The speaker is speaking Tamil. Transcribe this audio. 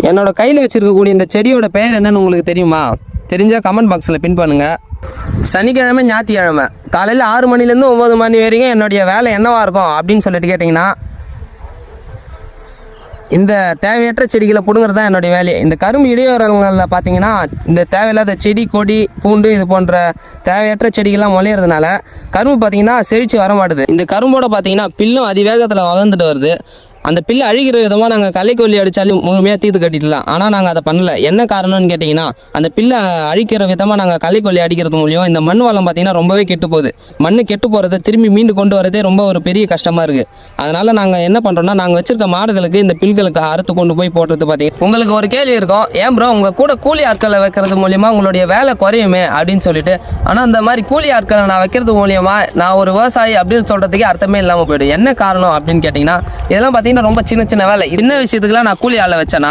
என்னோட கையில் வச்சுருக்கக்கூடிய இந்த செடியோட பெயர் என்னன்னு உங்களுக்கு தெரியுமா? தெரிஞ்சால் கமெண்ட் பாக்ஸில் பின் பண்ணுங்கள். சனிக்கிழமை ஞாயிற்றுக்கிழமை காலையில் 6 மணிலேருந்து 9 மணி வரைக்கும் என்னுடைய வேலை என்னவாக இருக்கும் அப்படின்னு சொல்லிட்டு கேட்டிங்கன்னா, இந்த தேவையற்ற செடிகளை பிடுங்கிறது தான் என்னுடைய வேலையை. இந்த கரும்பு இடையோரங்களில் பார்த்தீங்கன்னா இந்த தேவையில்லாத செடி கொடி பூண்டு இது போன்ற தேவையற்ற செடிகள்லாம் முளையிறதுனால கரும்பு பார்த்தீங்கன்னா செழித்து வர மாட்டுது. இந்த கரும்போட பார்த்தீங்கன்னா பில்லும் அதிவேகத்தில் வளர்ந்துட்டு வருது. அந்த பில்லு அழிக்கிற விதமாக நாங்கள் களைக்கொல்லி அடித்தாலும் முழுமையாக தீர்த்து கட்டிடலாம். ஆனால் நாங்கள் அதை பண்ணல. என்ன காரணம்னு கேட்டிங்கன்னா, அந்த பில்லை அழிக்கிற விதமாக நாங்கள் களைக்கொல்லி அடிக்கிறது மூலியம் இந்த மண் வளம் பார்த்திங்கன்னா ரொம்பவே கெட்டு போகுது. மண் கெட்டு போகிறத திரும்பி மீண்டு கொண்டு வரதே ரொம்ப ஒரு பெரிய கஷ்டமாக இருக்குது. அதனால் நாங்கள் என்ன பண்ணுறோன்னா, நாங்கள் வச்சுருக்க மாடுகளுக்கு இந்த பில்களுக்கு அறுத்து கொண்டு போய் போடுறது. பார்த்தீங்கன்னா உங்களுக்கு ஒரு கேள்வி இருக்கும், ஏன் ப்ரோ உங்கள் கூட கூலி ஆட்களை வைக்கிறது மூலியமாக உங்களுடைய வேலை குறையுமே அப்படின்னு சொல்லிட்டு. ஆனால் இந்த மாதிரி கூலி ஆட்களை நான் வைக்கிறது மூலியமாக நான் ஒரு விவசாயி அப்படின்னு சொல்கிறதுக்கே அர்த்தமே இல்லாமல் போய்டும். என்ன காரணம் அப்படின்னு கேட்டிங்கன்னா, இதெல்லாம் பார்த்தீங்கன்னா ரொம்ப சின்ன சின்ன வேலை. என்ன விஷயத்துக்குலாம் நான் கூலி ஆளை வச்சேன்னா